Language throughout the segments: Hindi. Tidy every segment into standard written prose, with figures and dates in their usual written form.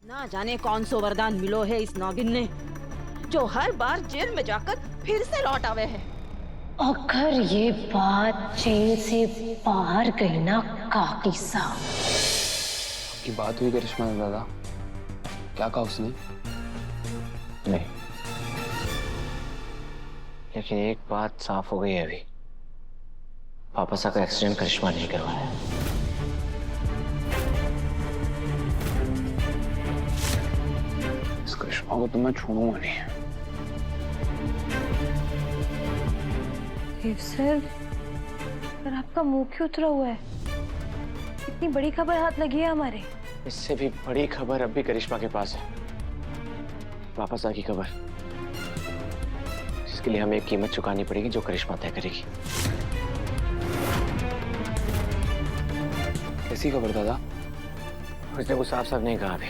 ना जाने कौन सो वरदान मिलो है इस नागिन ने, जो हर बार जेल में जाकर फिर से लौट आवे है। अगर ये बात जेल से बाहर गई ना काकी साहब। की बात हुई करिश्मा ने दादा? क्या कहा उसने? नहीं, लेकिन एक बात साफ हो गई है अभी, पापा सा का एक्सीडेंट करिश्मा नहीं करवाया। इस करिश्मा को तो मैं छोड़ूंगा नहीं। सर, पर आपका मुंह क्यों उतरा हुआ है? इतनी बड़ी खबर हाथ लगी है हमारे। इससे भी बड़ी खबर अब भी करिश्मा के पास है, वापस आ की खबर, जिसके लिए हमें एक कीमत चुकानी पड़ेगी जो करिश्मा तय करेगी। कैसी खबर दादा? उसने कुछ साफ साफ नहीं कहा अभी,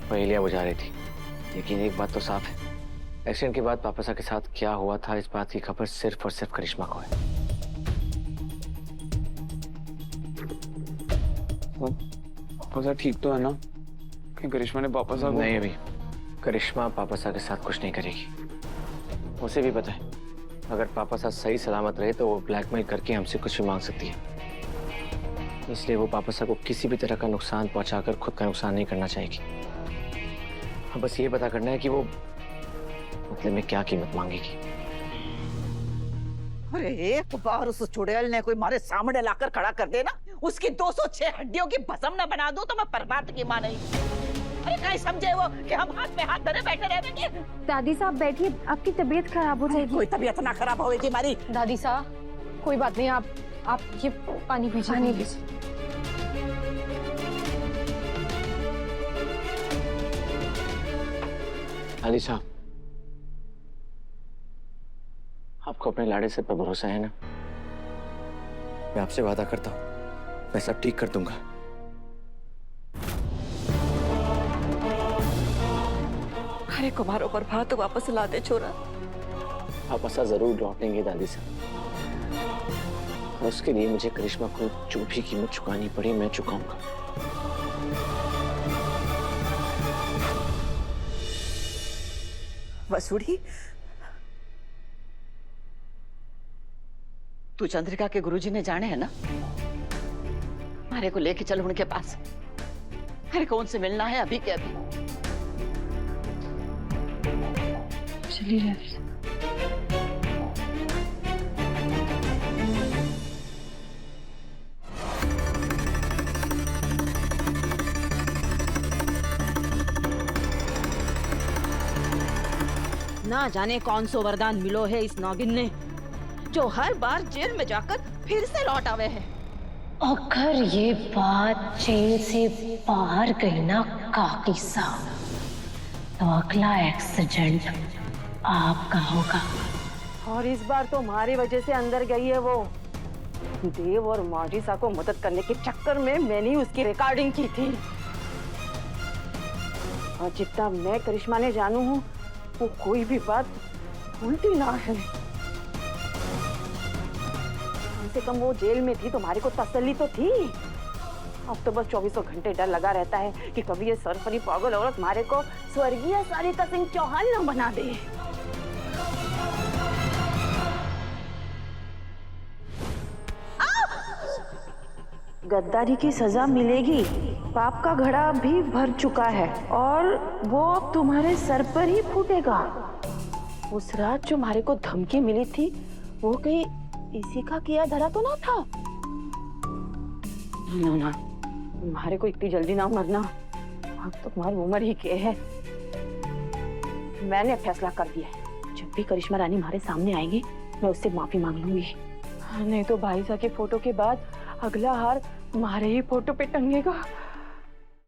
पहेलियां बुझा रही थी। लेकिन एक बात तो साफ है, एक्सीडेंट के बाद पापा के साथ क्या हुआ था इस बात की खबर सिर्फ और सिर्फ करिश्मा को है। पापा ठीक तो है ना? कि करिश्मा ने पापा को... नहीं, अभी करिश्मा पापा के साथ कुछ नहीं करेगी। उसे भी पता है अगर पापा सही सलामत रहे तो वो ब्लैकमेल करके हमसे कुछ भी मांग सकती है, इसलिए वो पापा को किसी भी तरह का नुकसान पहुंचाकर खुद का नुकसान नहीं करना चाहेगी। अब बस ये पता करना है कि वो मतलब में क्या कीमत मांगेगी। अरे एक बार उस चुड़ैल ने कोई मारे सामने लाकर खड़ा कर देना, उसकी 206 हड्डियों की भस्म न बना दूं तो मैं परमात्मा की मां नहीं। अरे कहीं समझे वो कि हम हाथ में हाथ धरे बैठे रहेंगे? दादी साहब बैठिए, आपकी तबीयत खराब हो जाएगी। कोई तबीयत ना खराब होगी हमारी। दादी साहब कोई बात नहीं, आप ये पानी पीजिए। पानी पीजिए। दादी साहब, आपको अपने लाड़े से पर भरोसा है ना? मैं आपसे वादा करता हूँ मैं सब ठीक कर दूंगा। अरे कुमारों पर भात तो वापस ला दे छोरा। आप ऐसा जरूर लौटेंगे दादी साहब, और उसके लिए मुझे करिश्मा को जो भी कीमत चुकानी पड़ी मैं चुकाऊंगा। वसूड़ी, तू चंद्रिका के गुरुजी ने जाने है ना? हमारे को लेके चल उनके पास। अरे कौन से मिलना है अभी के अभी। चलिए। ना जाने कौन सो वरदान मिलो है इस नागिन ने, जो हर बार जेल में जाकर फिर से लौट आवे है। अगर ये बात जेल से बाहर गई ना काकी साहब, तो अगला एक्सीडेंट आपका होगा। और इस बार तो हमारी वजह से अंदर गई है वो। देव और माजिसा को मदद करने के चक्कर में मैंने उसकी रिकॉर्डिंग की थी। और जितना मैं करिश्मा ने जानू हूँ, वो कोई भी बात भूलती ना है। कम से कम वो जेल में थी, तुम्हारे को तसल्ली तो थी। अब तो बस 24 घंटे डर लगा रहता है कि कभी ये सरफरी पागल औरत हमारे को स्वर्गीय सरिता सिंह चौहान न बना दे। गद्दारी की सजा मिलेगी। पाप का घड़ा भी भर चुका है और वो अब तुम्हारे सर पर ही फूटेगा। उस रात जो हमारे को धमकी मिली थी, वो कहीं इसी का किया धरा तो ना था? ना ना, तुम्हारे को इतनी जल्दी ना मरना। अब तो तुम्हारी उम्र ही के है। मैंने फैसला कर दिया है, जब भी करिश्मा रानी हमारे सामने आएंगी, मैं उससे माफी मांग लूंगी। नहीं तो भाई साहब के फोटो के बाद अगला हार तुम्हारे ही फोटो पे टंगेगा।